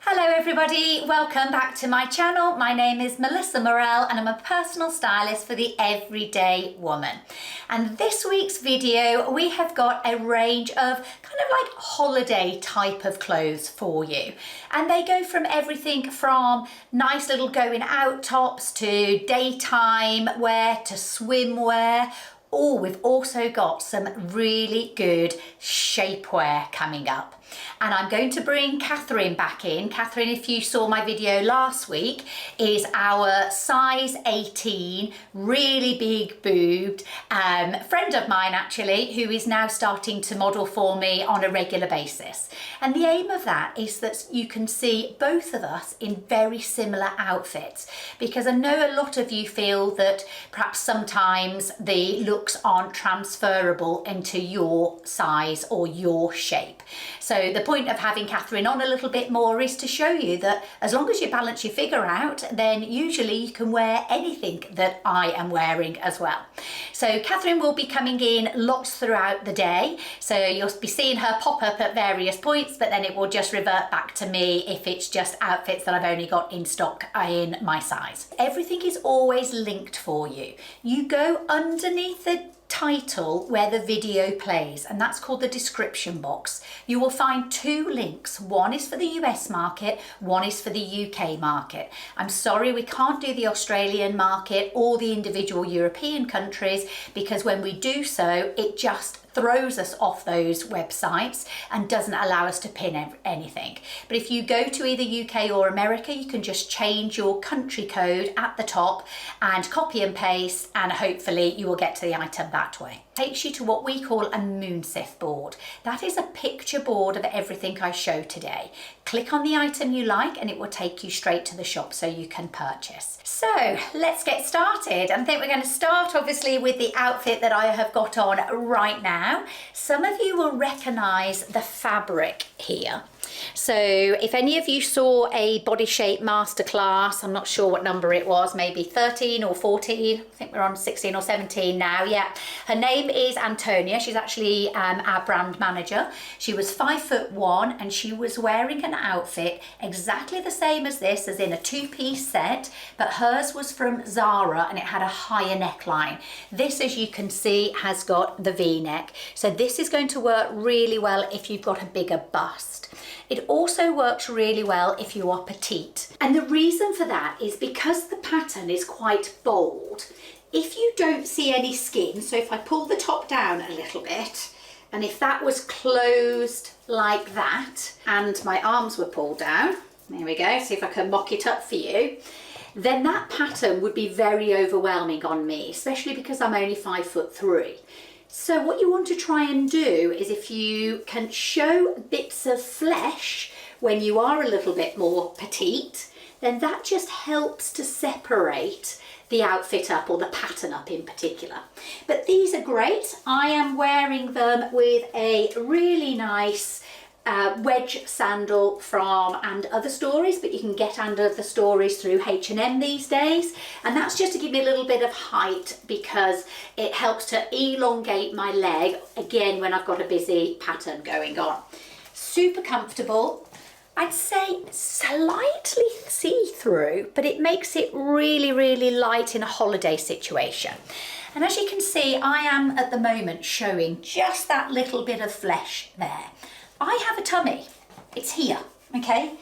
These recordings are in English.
Hello everybody, welcome back to my channel. My name is Melissa Morell and I'm a personal stylist for the everyday woman. And this week's video, we have got a range of kind of like holiday type of clothes for you. And they go from everything from nice little going out tops to daytime wear to swimwear. Oh, we've also got some really good shapewear coming up. And I'm going to bring Catherine back in. Catherine, if you saw my video last week, is our size 18, really big boobed friend of mine actually, who is now starting to model for me on a regular basis. And the aim of that is that you can see both of us in very similar outfits, because I know a lot of you feel that perhaps sometimes the looks aren't transferable into your size or your shape. So the point of having Catherine on a little bit more is to show you that as long as you balance your figure out, then usually you can wear anything that I am wearing as well. So Catherine will be coming in lots throughout the day. So you'll be seeing her pop up at various points, but then it will just revert back to me if it's just outfits that I've only got in stock in my size. Everything is always linked for you. You go underneath the title where the video plays, and that's called the description box. You will find two links. One is for the US market, one is for the UK market. I'm sorry we can't do the Australian market or the individual European countries, because when we do so it just throws us off those websites and doesn't allow us to pin anything. But if you go to either UK or America, you can just change your country code at the top and copy and paste, and hopefully you will get to the item that way. Takes you to what we call a Moonsith board. That is a picture board of everything I show today. Click on the item you like and it will take you straight to the shop so you can purchase. So let's get started. I think we're going to start obviously with the outfit that I have got on right now. Some of you will recognize the fabric here. So if any of you saw a body shape masterclass, I'm not sure what number it was, maybe 13 or 14, I think we're on 16 or 17 now, yeah. Her name is Antonia. She's actually our brand manager. She was 5'1" and she was wearing an outfit exactly the same as this, as in a two-piece set, but hers was from Zara and it had a higher neckline. This, as you can see, has got the V-neck. So this is going to work really well if you've got a bigger bust. It also works really well if you are petite. And the reason for that is because the pattern is quite bold. If you don't see any skin, so if I pull the top down a little bit, and if that was closed like that, and my arms were pulled down, there we go, see if I can mock it up for you, then that pattern would be very overwhelming on me, especially because I'm only 5'3". So what you want to try and do is, if you can show bits of flesh when you are a little bit more petite, then that just helps to separate the outfit up, or the pattern up in particular. But these are great. I am wearing them with a really nice wedge sandal from And Other Stories, but you can get And Other Stories through H&M these days, and that's just to give me a little bit of height because it helps to elongate my leg again when I've got a busy pattern going on. Super comfortable. I'd say slightly see-through, but it makes it really, really light in a holiday situation. And as you can see, I am at the moment showing just that little bit of flesh there. I have a tummy, it's here, okay?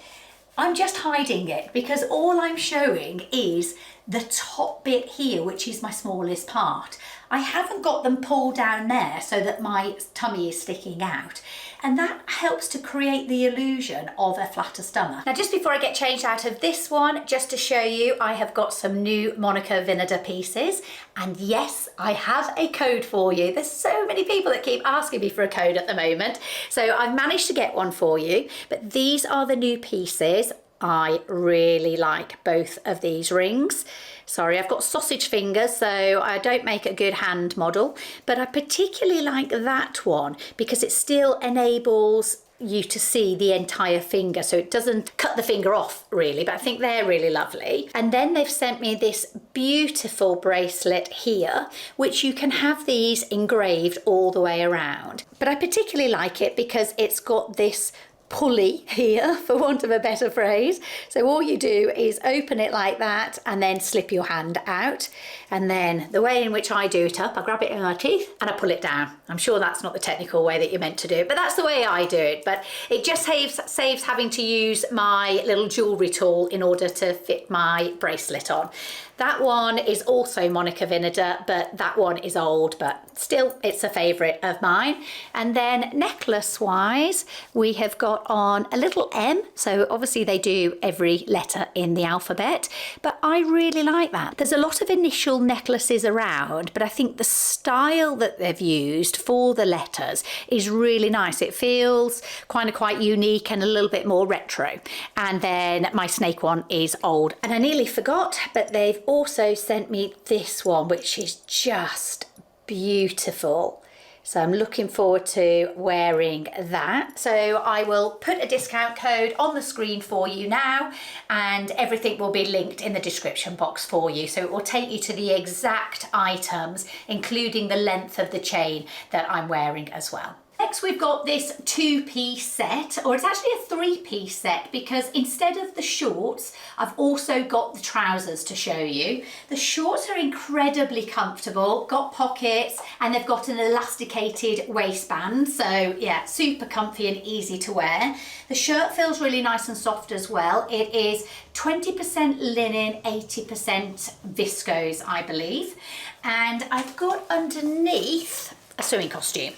I'm just hiding it because all I'm showing is the top bit here, which is my smallest part. I haven't got them pulled down there so that my tummy is sticking out. And that helps to create the illusion of a flatter stomach. Now, just before I get changed out of this one, just to show you, I have got some new Monica Vinader pieces. And yes, I have a code for you. There's so many people that keep asking me for a code at the moment. So I've managed to get one for you, but these are the new pieces. I really like both of these rings. Sorry, I've got sausage fingers, so I don't make a good hand model, but I particularly like that one because it still enables you to see the entire finger, so it doesn't cut the finger off really, but I think they're really lovely. And then they've sent me this beautiful bracelet here, which you can have these engraved all the way around. But I particularly like it because it's got this pulley here, for want of a better phrase. So all you do is open it like that and then slip your hand out. And then the way in which I do it up, I grab it in my teeth and I pull it down. I'm sure that's not the technical way that you're meant to do it, but that's the way I do it. But it just saves having to use my little jewellery tool in order to fit my bracelet on. That one is also Monica Vinader, but that one is old, but still it's a favourite of mine. And then necklace wise, we have got on a little M. So obviously they do every letter in the alphabet, but I really like that. There's a lot of initial necklaces around, but I think the style that they've used for the letters is really nice. It feels quite unique and a little bit more retro. And then my snake one is old. And I nearly forgot, but they've also sent me this one, which is just beautiful. So I'm looking forward to wearing that. So I will put a discount code on the screen for you now, and everything will be linked in the description box for you. So it will take you to the exact items, including the length of the chain that I'm wearing as well. Next, we've got this 2-piece set, or it's actually a 3-piece set, because instead of the shorts, I've also got the trousers to show you. The shorts are incredibly comfortable, got pockets, and they've got an elasticated waistband. So yeah, super comfy and easy to wear. The shirt feels really nice and soft as well. It is 20% linen, 80% viscose, I believe. And I've got underneath a swimming costume.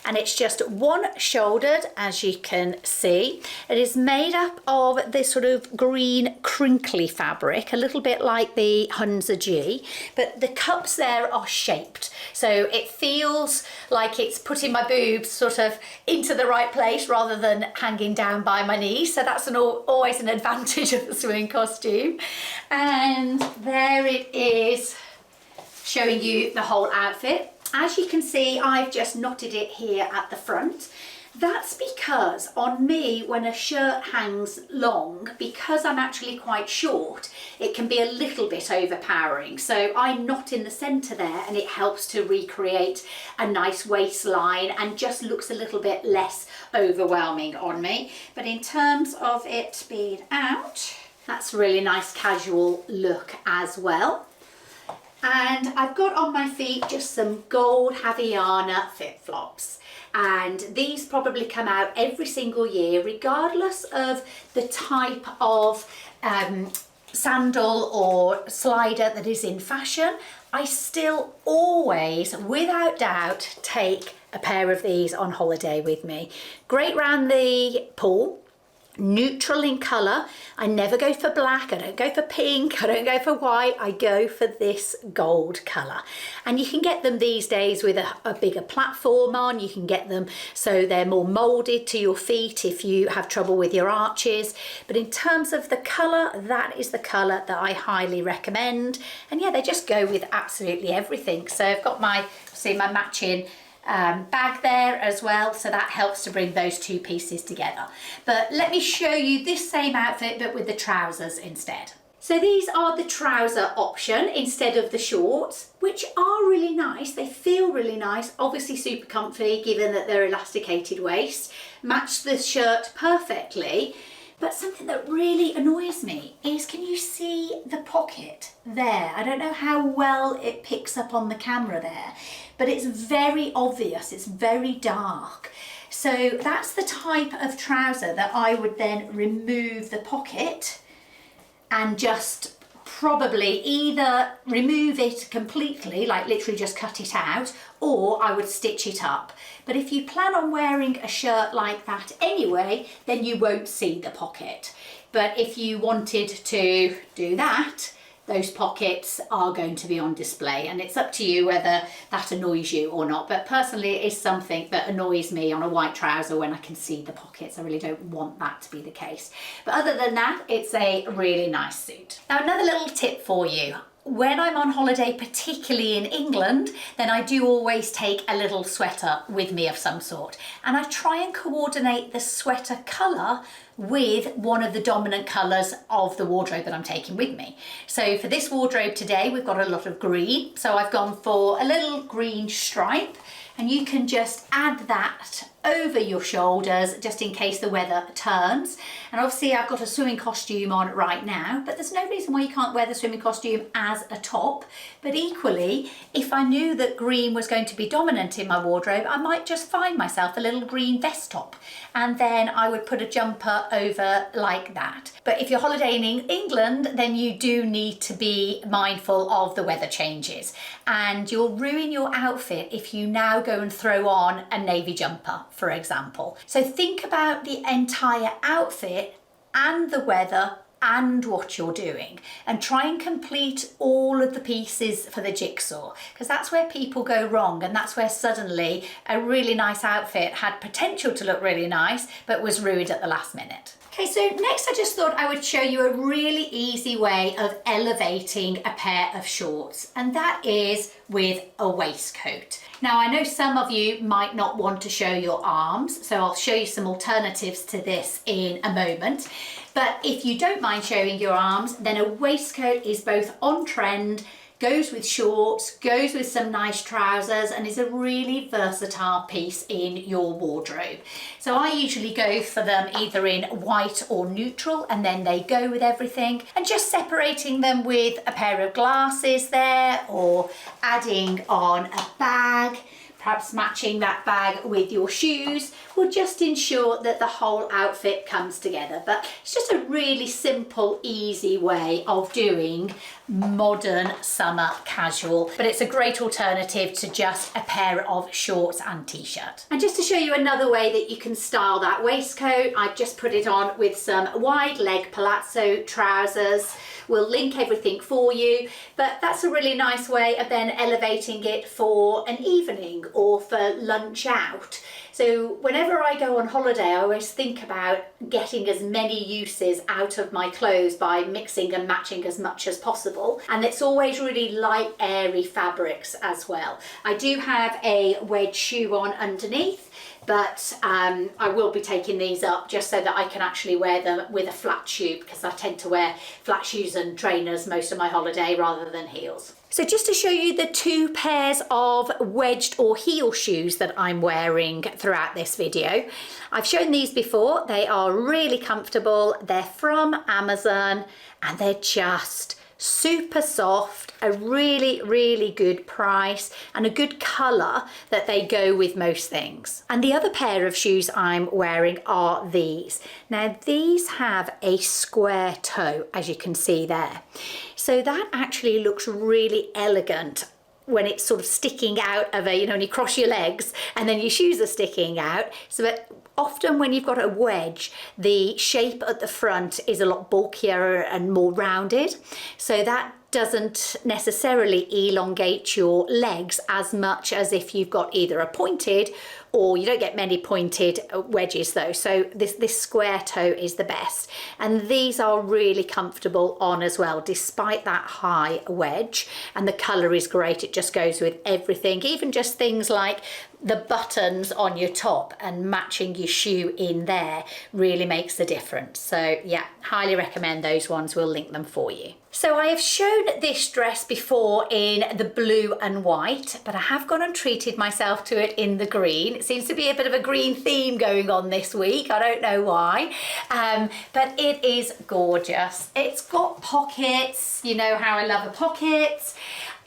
And it's just one-shouldered, as you can see. It is made up of this sort of green crinkly fabric, a little bit like the Hunza G, but the cups there are shaped. So it feels like it's putting my boobs sort of into the right place rather than hanging down by my knees. So that's always an advantage of the swimming costume. And there it is, showing you the whole outfit. As you can see, I've just knotted it here at the front. That's because on me, when a shirt hangs long, because I'm actually quite short, it can be a little bit overpowering. So I knot in the centre there, and it helps to recreate a nice waistline and just looks a little bit less overwhelming on me. But in terms of it being out, that's a really nice casual look as well. And I've got on my feet just some gold Havaiana flip-flops. And these probably come out every single year, regardless of the type of sandal or slider that is in fashion. I still always, without doubt, take a pair of these on holiday with me. Great round the pool. Neutral in colour. I never go for black, I don't go for pink, I don't go for white, I go for this gold colour. And you can get them these days with a bigger platform on. You can get them so they're more moulded to your feet if you have trouble with your arches. But in terms of the colour, that is the colour that I highly recommend. And yeah, they just go with absolutely everything. So I've got my matching bag there as well, so that helps to bring those two pieces together. But let me show you this same outfit but with the trousers instead. So these are the trouser option instead of the shorts, which are really nice. They feel really nice, obviously super comfy given that they're elasticated waist, match the shirt perfectly. But something that really annoys me is, can you see the pocket there? I don't know how well it picks up on the camera there, but it's very obvious, it's very dark. So that's the type of trouser that I would then remove the pocket and just probably either remove it completely, like literally just cut it out, or I would stitch it up. But if you plan on wearing a shirt like that anyway, then you won't see the pocket. But if you wanted to do that, those pockets are going to be on display, and it's up to you whether that annoys you or not. But personally, it is something that annoys me on a white trouser when I can see the pockets. I really don't want that to be the case. But other than that, it's a really nice suit. Now, another little tip for you. When I'm on holiday, particularly in England, then I do always take a little sweater with me of some sort. And I try and coordinate the sweater colour with one of the dominant colours of the wardrobe that I'm taking with me. So for this wardrobe today, we've got a lot of green. So I've gone for a little green stripe, and you can just add that over your shoulders just in case the weather turns. And obviously I've got a swimming costume on right now, but there's no reason why you can't wear the swimming costume as a top. But equally, if I knew that green was going to be dominant in my wardrobe, I might just find myself a little green vest top, and then I would put a jumper over like that. But if you're holidaying in England, then you do need to be mindful of the weather changes, and you'll ruin your outfit if you now go and throw on a navy jumper, for example. So think about the entire outfit and the weather and what you're doing, and try and complete all of the pieces for the jigsaw, because that's where people go wrong, and that's where suddenly a really nice outfit had potential to look really nice but was ruined at the last minute. Okay, so next I just thought I would show you a really easy way of elevating a pair of shorts, and that is with a waistcoat. Now I know some of you might not want to show your arms, so I'll show you some alternatives to this in a moment. But if you don't mind showing your arms, then a waistcoat is both on trend, goes with shorts, goes with some nice trousers, and is a really versatile piece in your wardrobe. So I usually go for them either in white or neutral, and then they go with everything. And just separating them with a pair of glasses there, or adding on a bag, perhaps matching that bag with your shoes, will just ensure that the whole outfit comes together. But it's just a really simple, easy way of doing modern summer casual, but it's a great alternative to just a pair of shorts and t-shirt. And just to show you another way that you can style that waistcoat, I've just put it on with some wide leg palazzo trousers. We'll link everything for you, but that's a really nice way of then elevating it for an evening or for lunch out. So whenever I go on holiday, I always think about getting as many uses out of my clothes by mixing and matching as much as possible. And it's always really light, airy fabrics as well. I do have a wedge shoe on underneath, but I will be taking these up just so that I can actually wear them with a flat shoe, because I tend to wear flat shoes and trainers most of my holiday rather than heels. So just to show you the two pairs of wedged or heel shoes that I'm wearing throughout this video. I've shown these before. They are really comfortable. They're from Amazon and they're just super soft, a really good price, and a good colour that they go with most things. And the other pair of shoes I'm wearing are these. Now these have a square toe, as you can see there. So that actually looks really elegant when it's sort of sticking out of a, you know, when you cross your legs and then your shoes are sticking out. So that often when you've got a wedge, the shape at the front is a lot bulkier and more rounded. So that doesn't necessarily elongate your legs as much as if you've got either a pointed, or you don't get many pointed wedges though. So this square toe is the best. And these are really comfortable on as well, despite that high wedge. And the colour is great. It just goes with everything, even just things like the buttons on your top and matching your shoe in there really makes a difference. So yeah, highly recommend those ones. We'll link them for you. So I have shown this dress before in the blue and white, but I have gone and treated myself to it in the green. It seems to be a bit of a green theme going on this week. I don't know why, but it is gorgeous. It's got pockets. You know how I love a pocket.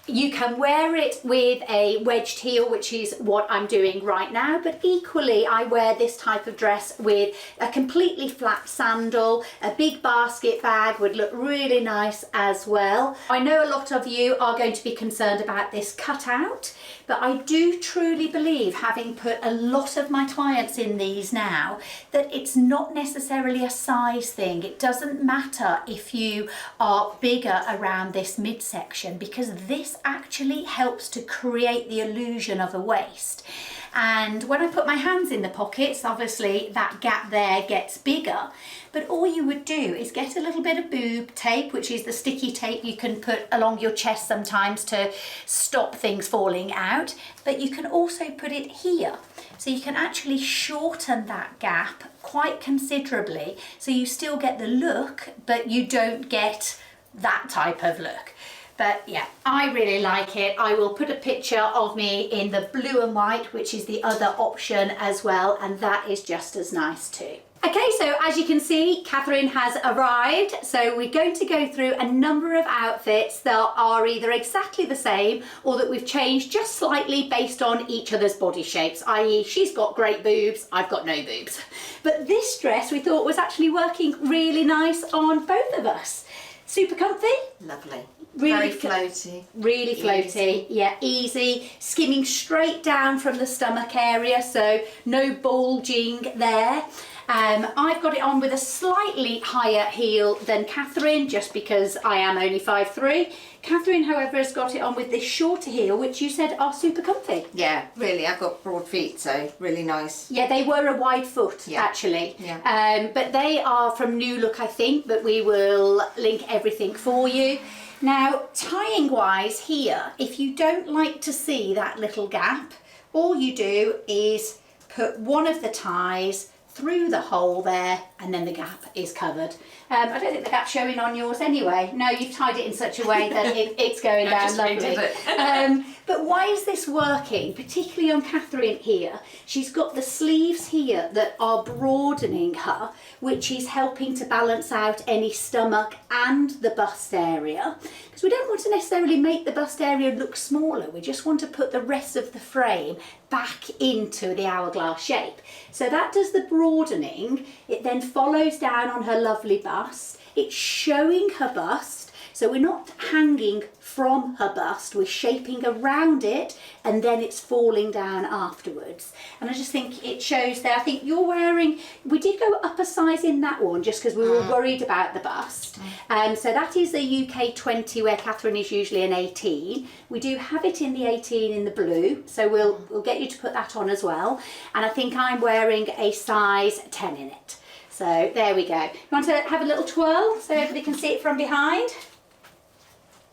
You can wear it with a wedged heel, which is what I'm doing right now, but equally I wear this type of dress with a completely flat sandal. A big basket bag would look really nice as well. I know a lot of you are going to be concerned about this cutout, but I do truly believe, having put a lot of my clients in these now, that it's not necessarily a size thing. It doesn't matter if you are bigger around this midsection, because this actually helps to create the illusion of a waist. And when I put my hands in the pockets, obviously that gap there gets bigger. But all you would do is get a little bit of boob tape, which is the sticky tape you can put along your chest sometimes to stop things falling out. But you can also put it here. So you can actually shorten that gap quite considerably. So you still get the look, but you don't get that type of look. But yeah, I really like it. I will put a picture of me in the blue and white, which is the other option as well, and that is just as nice too. Okay, so as you can see, Catherine has arrived. So we're going to go through a number of outfits that are either exactly the same or that we've changed just slightly based on each other's body shapes, i.e. she's got great boobs, I've got no boobs. But this dress we thought was actually working really nice on both of us. Super comfy. Lovely. Really very floaty. Really floaty, easy. Yeah, easy, skimming straight down from the stomach area, so no bulging there. I've got it on with a slightly higher heel than Catherine, just because I am only 5'3". Catherine, however, has got it on with this shorter heel, which you said are super comfy. Yeah, really, I've got broad feet, so really nice. Yeah, they were a wide foot, actually. Yeah. But they are from New Look, I think, but we will link everything for you. Now, tying wise here, if you don't like to see that little gap, all you do is put one of the ties through the hole there, and then the gap is covered. I don't think the gap's showing on yours anyway. No, you've tied it in such a way that it's going down lovely. But why is this working, particularly on Catherine here? She's got the sleeves here that are broadening her, which is helping to balance out any stomach and the bust area. Because we don't want to necessarily make the bust area look smaller, we just want to put the rest of the frame back into the hourglass shape. So that does the broadening. It then follows down on her lovely bust. It's showing her bust, so we're not hanging from her bust, we're shaping around it, and then it's falling down afterwards. And I just think it shows there. I think you're wearing, we did go up a size in that one just because we were worried about the bust. So that is a UK 20 where Catherine is usually an 18. We do have it in the 18 in the blue, so we'll get you to put that on as well. And I think I'm wearing a size 10 in it. So there we go. You want to have a little twirl so everybody can see it from behind?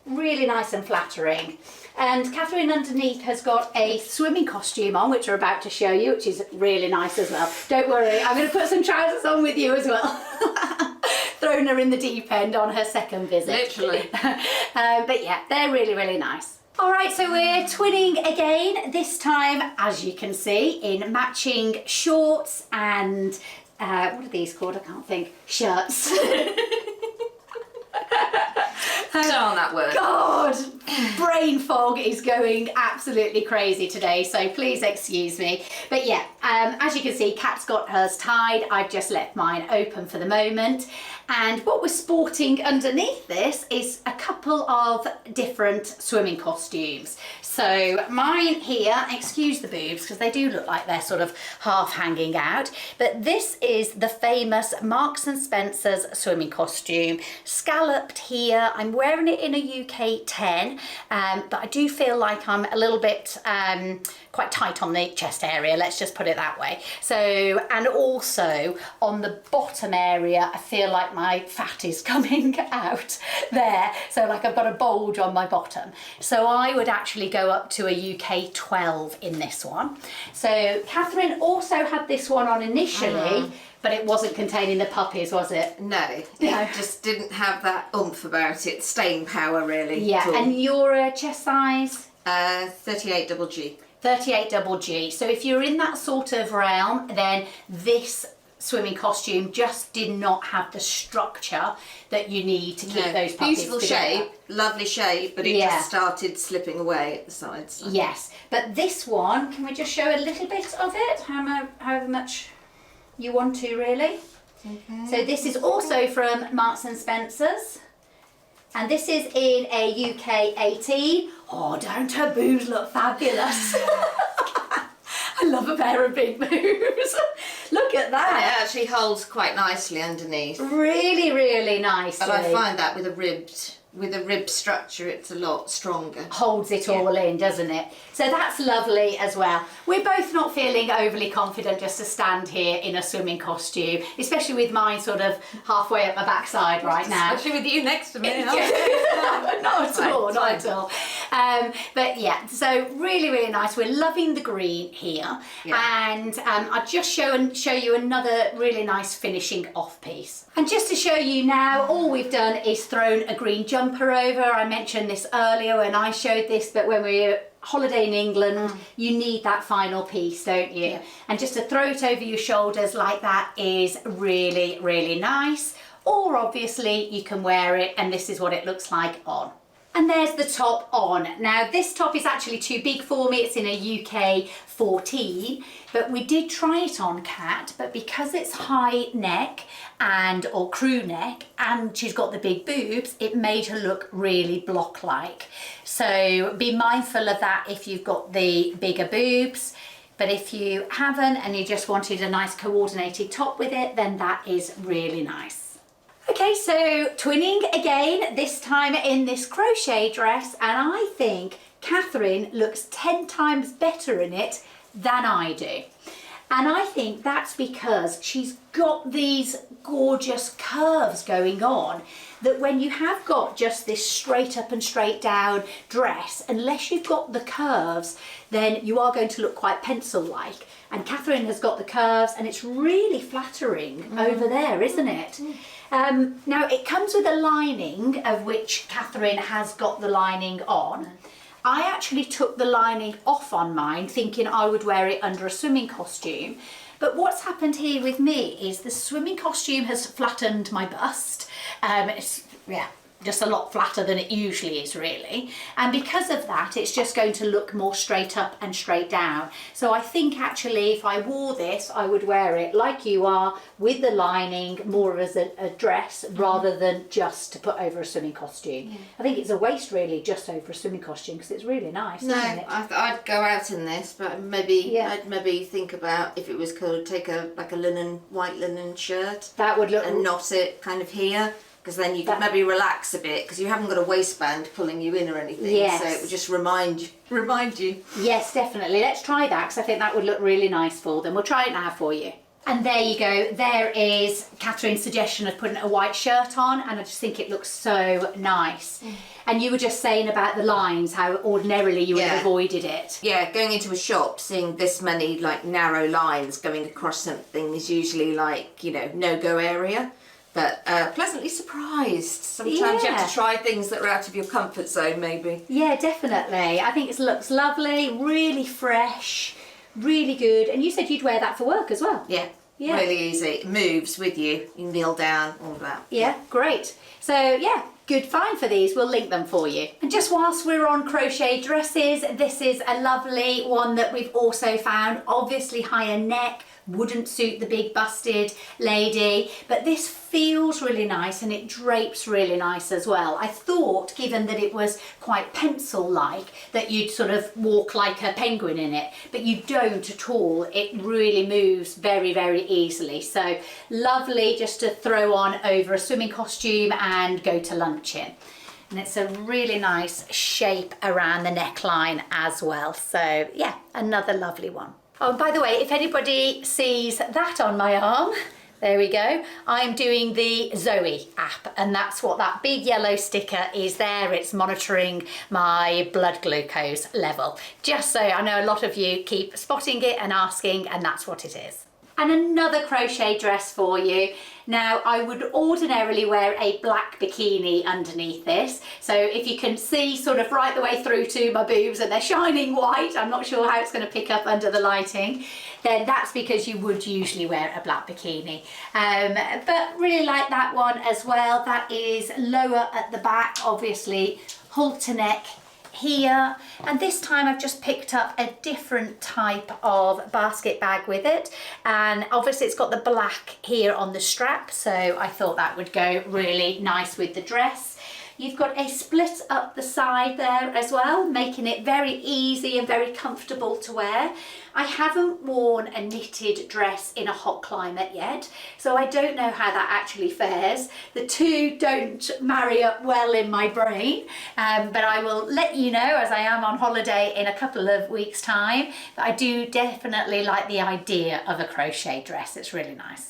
Really nice and flattering. And Catherine underneath has got a swimming costume on, which we're about to show you, which is really nice as well. Don't worry, I'm going to put some trousers on with you as well. Thrown her in the deep end on her second visit. Literally. But yeah, they're really, really nice. All right, so we're twinning again, this time, as you can see, in matching shorts and, what are these called? I can't think. Shirts. Darn that word. God, brain fog is going absolutely crazy today, so please excuse me. But yeah, as you can see, Kat's got hers tied. I've just left mine open for the moment. And what we're sporting underneath this is a couple of different swimming costumes. So mine here, excuse the boobs because they do look like they're sort of half hanging out, but this is the famous Marks and Spencer's swimming costume, scalloped here. I'm wearing it in a UK 10, but I do feel like I'm a little bit quite tight on the chest area, let's just put it that way. So, and also on the bottom area, I feel like my fat is coming out there. So like I've got a bulge on my bottom. So I would actually go up to a UK 12 in this one. So Catherine also had this one on initially, but it wasn't containing the puppies, was it? No, it just didn't have that oomph about it, staying power really. Yeah, and your chest size? 38 double G. 38 double G. So if you're in that sort of realm, then this swimming costume just did not have the structure that you need to keep those puppies beautiful together. shape, lovely shape, but it just started slipping away at the sides. So. Yes, but this one, can we just show a little bit of it? However much you want to, really. Okay. So this is also from Marks and Spencer's. And this is in a UK 18. Oh, don't her boobs look fabulous? I love a pair of big boobs. Look at that. And it actually holds quite nicely underneath. Really, really nicely. But I find that with a ribbed structure, it's a lot stronger. Holds it all in, doesn't it? So that's lovely as well. We're both not feeling overly confident just to stand here in a swimming costume, especially with mine sort of halfway up my backside right now. Especially with you next to me. Not at all, not at all. But yeah, so really, really nice. We're loving the green here. Yeah. And I'll just show you another really nice finishing off piece. And just to show you now, all we've done is thrown a green jumper jumper over. I mentioned this earlier when I showed this, but when we were holiday in England, you need that final piece, don't you? Yeah. And just to throw it over your shoulders like that is really, really nice. Or obviously you can wear it and this is what it looks like on. And there's the top on. Now this top is actually too big for me. It's in a UK 14, but we did try it on Kat, but because it's high neck or crew neck and she's got the big boobs, it made her look really block-like. So be mindful of that if you've got the bigger boobs. But if you haven't and you just wanted a nice coordinated top with it, then that is really nice. Okay, so twinning again, this time in this crochet dress, and I think Catherine looks 10 times better in it than I do. And I think that's because she's got these gorgeous curves going on that when you have got just this straight up and straight down dress, unless you've got the curves, then you are going to look quite pencil-like. And Catherine has got the curves and it's really flattering over there, isn't it? Now it comes with a lining, of which Catherine has got the lining on. I actually took the lining off on mine thinking I would wear it under a swimming costume, but what's happened here with me is the swimming costume has flattened my bust. It's just a lot flatter than it usually is, really, and because of that it's just going to look more straight up and straight down. So I think actually if I wore this I would wear it like you are, with the lining, more as a dress rather than just to put over a swimming costume. I think it's a waist really just over a swimming costume because it's really nice, isn't it? I'd go out in this, but I'd maybe think about if it was cool, take a white linen shirt. That would look, and knot it kind of here, because then you could maybe relax a bit, because you haven't got a waistband pulling you in or anything. Yes. So it would just remind you. Yes, definitely. Let's try that because I think that would look really nice for them. We'll try it now for you. And there you go. There is Catherine's suggestion of putting a white shirt on, and I just think it looks so nice. And you were just saying about the lines, how ordinarily you would have avoided it. Yeah, going into a shop, seeing this many like narrow lines going across something is usually like, no-go area. But pleasantly surprised. Sometimes you have to try things that are out of your comfort zone, maybe. Yeah, definitely. I think it looks lovely, really fresh, really good. And you said you'd wear that for work as well. Yeah, really easy. It moves with you. You kneel down, all of that. Yeah, great. So yeah, good find for these. We'll link them for you. And just whilst we're on crochet dresses, this is a lovely one that we've also found. Obviously higher neck, wouldn't suit the big busted lady, but this feels really nice and it drapes really nice as well. I thought, given that it was quite pencil-like, that you'd sort of walk like a penguin in it, but you don't at all. It really moves very, very easily. So lovely just to throw on over a swimming costume and go to lunch in. And it's a really nice shape around the neckline as well. So yeah, another lovely one. Oh, and by the way, if anybody sees that on my arm, there we go. I'm doing the Zoe app, and that's what that big yellow sticker is there. It's monitoring my blood glucose level. Just so I know a lot of you keep spotting it and asking, and that's what it is. And another crochet dress for you. Now, I would ordinarily wear a black bikini underneath this. So if you can see sort of right the way through to my boobs and they're shining white, I'm not sure how it's going to pick up under the lighting, then that's because you would usually wear a black bikini. But really like that one as well. That is lower at the back, obviously halter neck here, and this time I've just picked up a different type of basket bag with it, and obviously it's got the black here on the strap, so I thought that would go really nice with the dress. You've got a split up the side there as well, making it very easy and very comfortable to wear. I haven't worn a knitted dress in a hot climate yet, so I don't know how that actually fares. The two don't marry up well in my brain, but I will let you know as I am on holiday in a couple of weeks' time. But I do definitely like the idea of a crochet dress. It's really nice.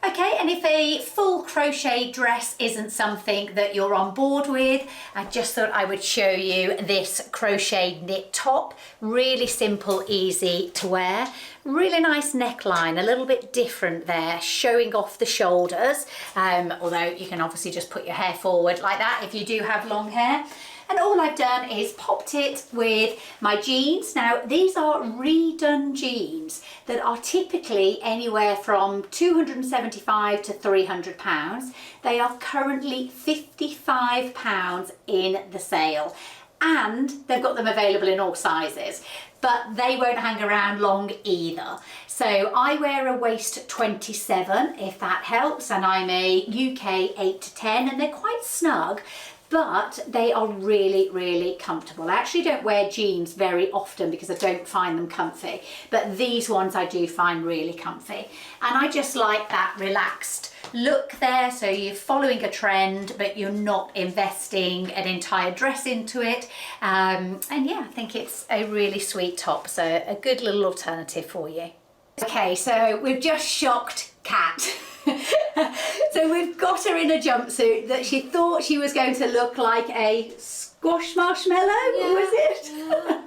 Okay, and if a full crochet dress isn't something that you're on board with, I just thought I would show you this crochet knit top. Really simple, easy to wear. Really nice neckline, a little bit different there, showing off the shoulders, although you can obviously just put your hair forward like that if you do have long hair. And all I've done is popped it with my jeans. Now, these are redone jeans that are typically anywhere from £275 to £300. They are currently £55 in the sale. And they've got them available in all sizes, but they won't hang around long either. So I wear a waist 27, if that helps, and I'm a UK 8 to 10, and they're quite snug, but they are really, really comfortable. I actually don't wear jeans very often because I don't find them comfy, but these ones I do find really comfy. And I just like that relaxed look there, so you're following a trend but you're not investing an entire dress into it, and yeah, I think it's a really sweet top, so a good little alternative for you. Okay, so we've just shocked Kat. So we've got her in a jumpsuit that she thought she was going to look like a squash marshmallow, was it? Yeah.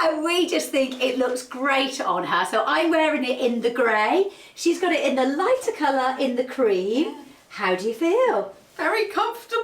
And we just think it looks great on her. So I'm wearing it in the grey. She's got it in the lighter colour in the cream. Yeah. How do you feel? Very comfortable.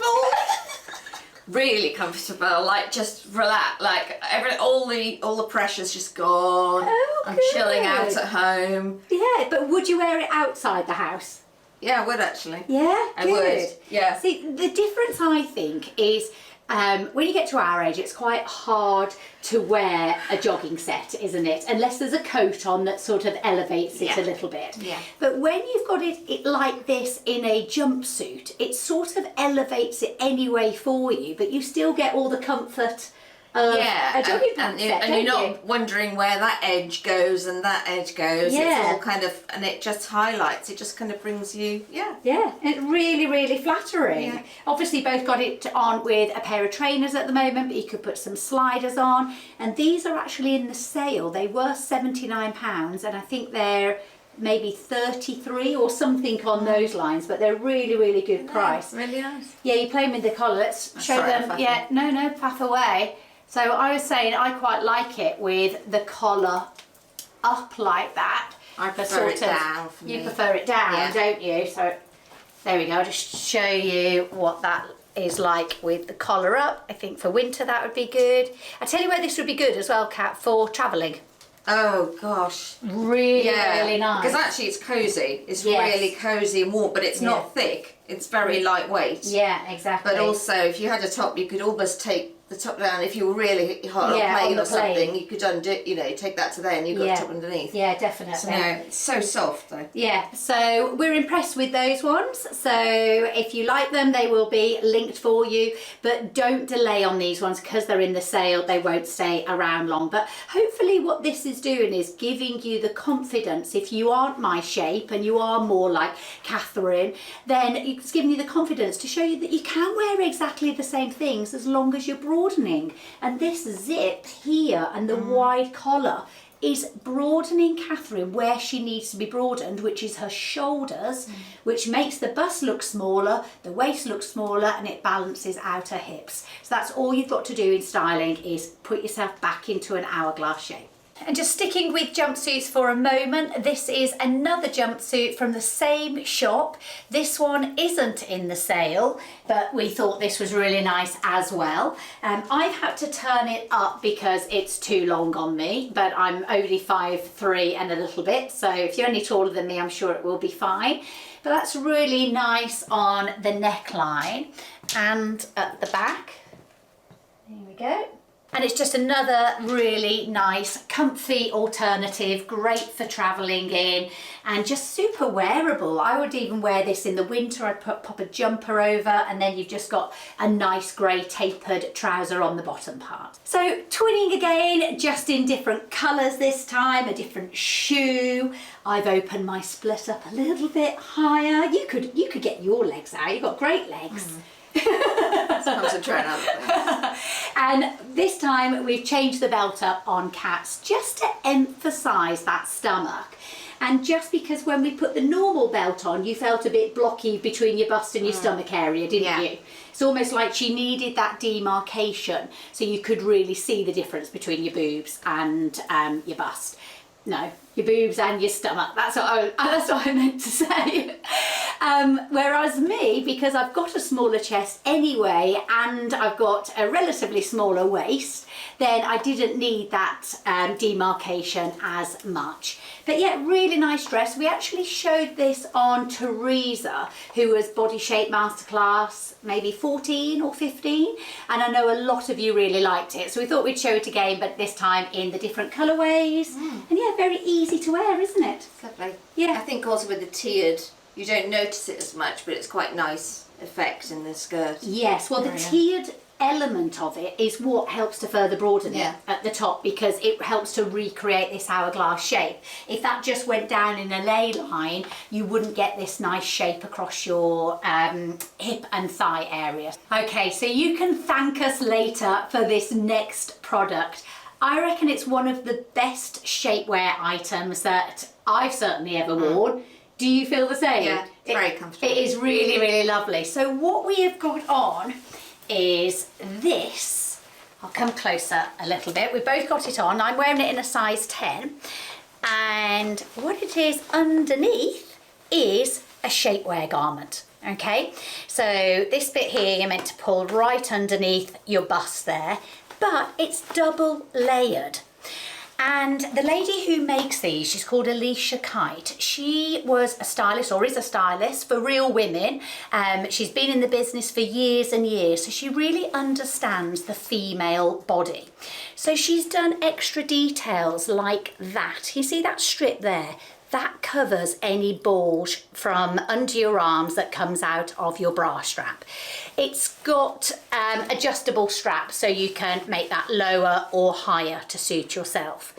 Really comfortable, like just relax, like all the pressure's just gone. Oh, I'm good. chilling out at home. Yeah, but would you wear it outside the house? Yeah, I would actually. Yeah, I would. Yeah. See, the difference I think is when you get to our age, it's quite hard to wear a jogging set, isn't it? Unless there's a coat on that sort of elevates it a little bit. Yeah. But when you've got it like this in a jumpsuit, it sort of elevates it anyway for you, but you still get all the comfort of a jogging set, and you're not wondering where that edge goes and that edge goes. Yeah. It's all kind of, and it just highlights, it just kind of brings you, Yeah, it's really, really flattering. Yeah. Obviously both got it on with a pair of trainers at the moment, but you could put some sliders on. And these are actually in the sale. They were £79 and I think they're maybe 33 or something on those lines, but they're really, really good price. Really nice. Yeah, you play them with the collar. Let's show them. Yeah, no, puff away. So I was saying I quite like it with the collar up like that. I prefer it down for me. You prefer it down, don't you? So there we go. I'll just show you what that is like with the collar up. I think for winter that would be good. I tell you where this would be good as well, Kat, for travelling. Oh gosh. Really, really nice. Because actually it's cosy. It's really cosy and warm, but it's not thick. It's very lightweight. Yeah, exactly. But also if you had a top, you could almost take the top down. If you were really hot on a plane or something, you could undo, take that to there and you've got the top underneath. Yeah, definitely. So, no, it's so soft though. Yeah, so we're impressed with those ones. So if you like them, they will be linked for you, but don't delay on these ones because they're in the sale. They won't stay around long, but hopefully what this is doing is giving you the confidence. If you aren't my shape and you are more like Catherine, then it's giving you the confidence to show you that you can wear exactly the same things as long as you're broadening. And this zip here and the wide collar is broadening Catherine where she needs to be broadened, which is her shoulders, which makes the bust look smaller, the waist look smaller, and it balances out her hips. So that's all you've got to do in styling, is put yourself back into an hourglass shape. And just sticking with jumpsuits for a moment, this is another jumpsuit from the same shop. This one isn't in the sale, but we thought this was really nice as well. I've had to turn it up because it's too long on me, but I'm only 5'3" and a little bit, so if you're any taller than me, I'm sure it will be fine. But that's really nice on the neckline and at the back. There we go. And it's just another really nice, comfy alternative, great for travelling in and just super wearable. I would even wear this in the winter. I'd pop a jumper over and then you've just got a nice grey tapered trouser on the bottom part. So twinning again, just in different colours this time, a different shoe. I've opened my split up a little bit higher. You could get your legs out. You've got great legs. And this time we've changed the belt up on Kat's just to emphasise that stomach. And just because when we put the normal belt on, you felt a bit blocky between your bust and your stomach area, didn't you? It's almost like she needed that demarcation so you could really see the difference between your boobs and your bust. No, your boobs and your stomach. That's what I meant to say. Whereas me, because I've got a smaller chest anyway, and I've got a relatively smaller waist, then I didn't need that demarcation as much. But yeah, really nice dress. We actually showed this on Teresa, who was Body Shape Masterclass, maybe 14 or 15. And I know a lot of you really liked it. So we thought we'd show it again, but this time in the different colourways. And yeah, very easy to wear, isn't it? It's lovely. Yeah. I think also with the tiered, you don't notice it as much, but it's quite nice effect in the skirt. Yes, well, the tiered element of it is what helps to further broaden it at the top, because it helps to recreate this hourglass shape. If that just went down in a lay line, you wouldn't get this nice shape across your hip and thigh area. Okay, so you can thank us later for this next product. I reckon it's one of the best shapewear items that I've certainly ever worn. Do you feel the same? Yeah, it's very comfortable. It is really, really lovely. So what we have got on is this. I'll come closer a little bit. We've both got it on. I'm wearing it in a size 10. And what it is underneath is a shapewear garment. Okay, so this bit here you're meant to pull right underneath your bust there, but it's double layered. And the lady who makes these, she's called Alicia Kite. She was a stylist, or is a stylist, for real women. She's been in the business for years and years, so she really understands the female body. So she's done extra details like that. You see that strip there? That covers any bulge from under your arms that comes out of your bra strap. It's got adjustable straps, so you can make that lower or higher to suit yourself.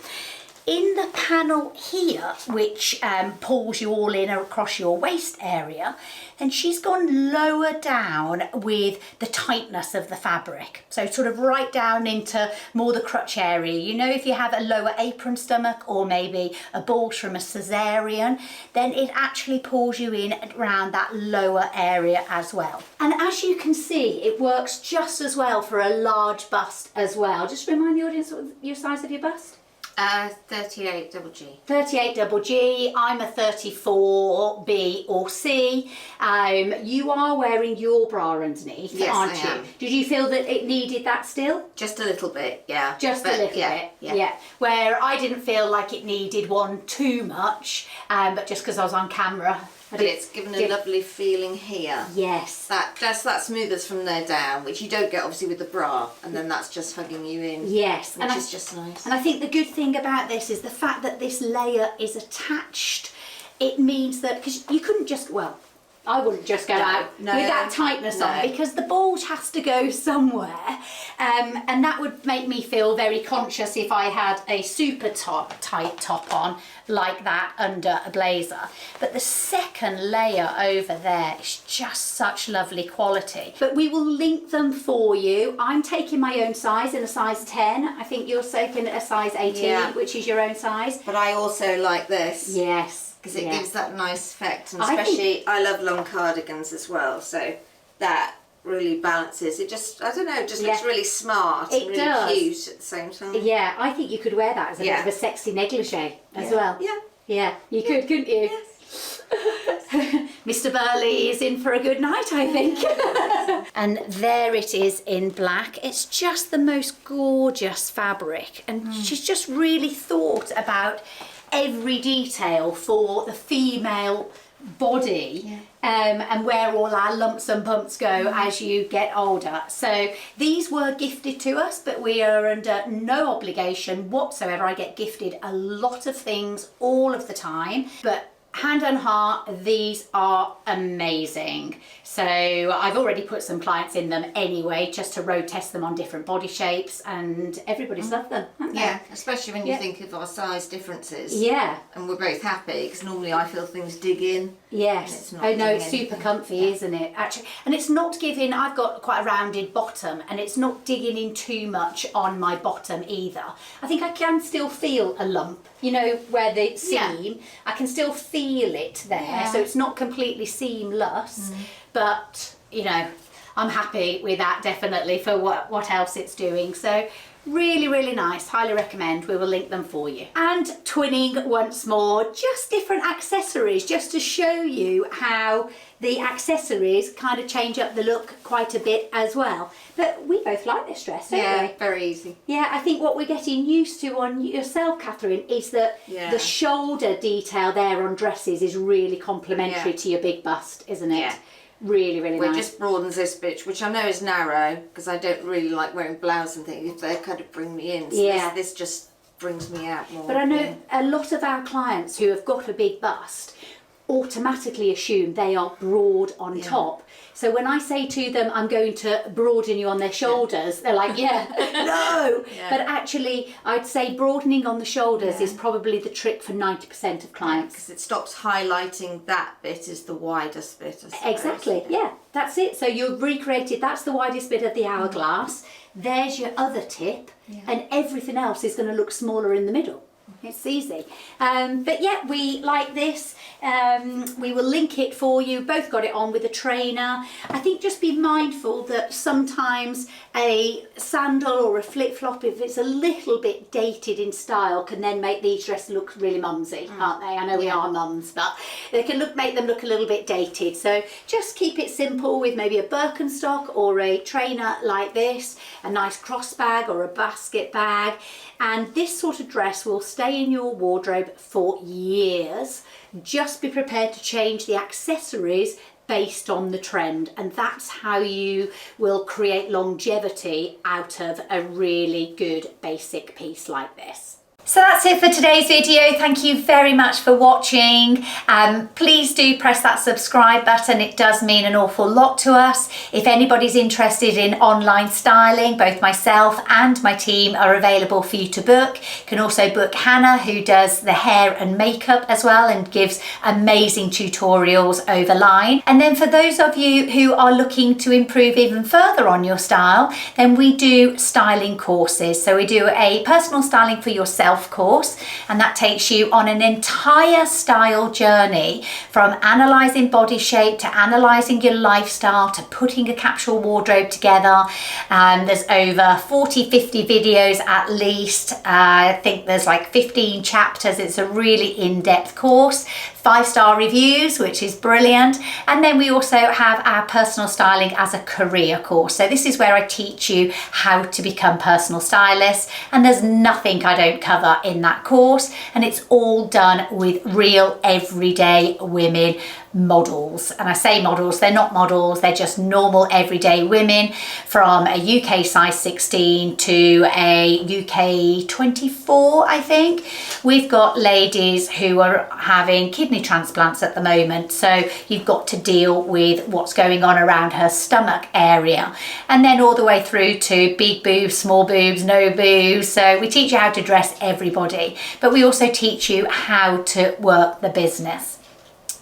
In the panel here, which pulls you all in across your waist area, and she's gone lower down with the tightness of the fabric. So sort of right down into more the crotch area. You know, if you have a lower apron stomach or maybe a bulge from a cesarean, then it actually pulls you in around that lower area as well. And as you can see, it works just as well for a large bust as well. Just remind the audience what your size of your bust. 38 double G. 38 double G. I'm a 34 B or C. You are wearing your bra underneath, yes, aren't you? I am. Did you feel that it needed that still? Just a little bit, yeah. Just a little bit, yeah. Where I didn't feel like it needed one too much, but just because I was on camera. But it's given a lovely feeling here. Yes. That's that smoothers from there down, which you don't get obviously with the bra, and then that's just hugging you in. Yes. Which is just nice. And I think the good thing about this is the fact that this layer is attached. It means that, because you couldn't just, well, I wouldn't just go out with that tightness on, because the bulge has to go somewhere, and that would make me feel very conscious if I had a super tight top on like that under a blazer. But the second layer over there is just such lovely quality. But we will link them for you. I'm taking my own size in a size 10. I think you're taking a size 18, which is your own size. But I also like this. Yes. Because it gives that nice effect, and especially I love long cardigans as well, so that really balances it. Just, I don't know, just looks really smart and really cute at the same time. Yeah, I think you could wear that as a bit of a sexy negligee as well. Yeah, you could, couldn't you? Yes. Mr. Burley is in for a good night, I think. And there it is in black. It's just the most gorgeous fabric, and she's just really thought about every detail for the female body, and where all our lumps and bumps go as you get older. So these were gifted to us, but we are under no obligation whatsoever. I get gifted a lot of things all of the time, but hand on heart, these are amazing. So I've already put some clients in them anyway, just to road test them on different body shapes, and everybody's loved them, haven't they? Yeah, especially when you think of our size differences. Yeah. And we're both happy, because normally I feel things dig in. Yes. I know, it's super comfy, isn't it? Actually, and it's not giving, I've got quite a rounded bottom, and it's not digging in too much on my bottom either. I think I can still feel a lump, you know, where the seam, I can still feel it there, so it's not completely seamless, but, you know, I'm happy with that definitely for what else it's doing. So Really, really nice. Highly recommend. We will link them for you. And twinning once more, just different accessories, just to show you how the accessories kind of change up the look quite a bit as well. But we both like this dress, don't we? Yeah, very easy. Yeah, I think what we're getting used to on yourself, Catherine, is that the shoulder detail there on dresses is really complementary to your big bust, isn't it? Yeah. Really, really nice. It just broadens this bit, which I know is narrow, because I don't really like wearing blouse and things. If they kind of bring me in, so this just brings me out more. But I know a lot of our clients who have got a big bust automatically assume they are broad on top. So when I say to them, I'm going to broaden you on their shoulders, they're like, no. But actually, I'd say broadening on the shoulders is probably the trick for 90% of clients. Because it stops highlighting that bit as the widest bit. Exactly, that's it. So you've recreated, that's the widest bit of the hourglass. There's your other tip, and everything else is going to look smaller in the middle. It's easy. But yeah, we like this. We will link it for you. Both got it on with a trainer. I think just be mindful that sometimes a sandal or a flip-flop, if it's a little bit dated in style, can then make these dresses look really mumsy, can't they? I know we are mums, but they can make them look a little bit dated. So just keep it simple with maybe a Birkenstock or a trainer like this, a nice cross bag or a basket bag. And this sort of dress will stay in your wardrobe for years. Just be prepared to change the accessories based on the trend, and that's how you will create longevity out of a really good basic piece like this. So that's it for today's video. Thank you very much for watching. Please do press that subscribe button. It does mean an awful lot to us. If anybody's interested in online styling, both myself and my team are available for you to book. You can also book Hannah, who does the hair and makeup as well and gives amazing tutorials over line. And then for those of you who are looking to improve even further on your style, then we do styling courses. So we do a personal styling for yourself course, and that takes you on an entire style journey, from analysing body shape to analysing your lifestyle to putting a capsule wardrobe together. There's over 40-50 videos at least. I think there's like 15 chapters. It's a really in-depth course. 5-star reviews, which is brilliant. And then we also have our personal styling as a career course. So this is where I teach you how to become personal stylists, and there's nothing I don't cover in that course, and it's all done with real everyday women models. And I say models, they're not models, they're just normal everyday women from a UK size 16 to a UK 24, I think. We've got ladies who are having kidney transplants at the moment, so you've got to deal with what's going on around her stomach area, and then all the way through to big boobs, small boobs, no boobs. So we teach you how to dress everybody, but we also teach you how to work the business.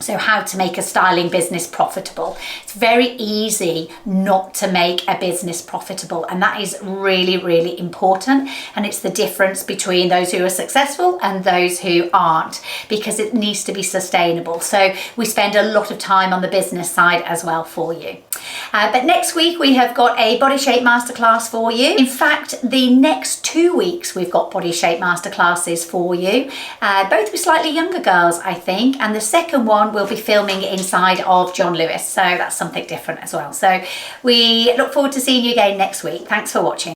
So how to make a styling business profitable. It's very easy not to make a business profitable, and that is really, really important. And it's the difference between those who are successful and those who aren't, because it needs to be sustainable. So we spend a lot of time on the business side as well for you. But next week we have got a body shape masterclass for you. In fact, the next 2 weeks we've got body shape masterclasses for you, both with slightly younger girls, I think, and the second one we'll be filming inside of John Lewis, so that's something different as well. So we look forward to seeing you again next week. Thanks for watching.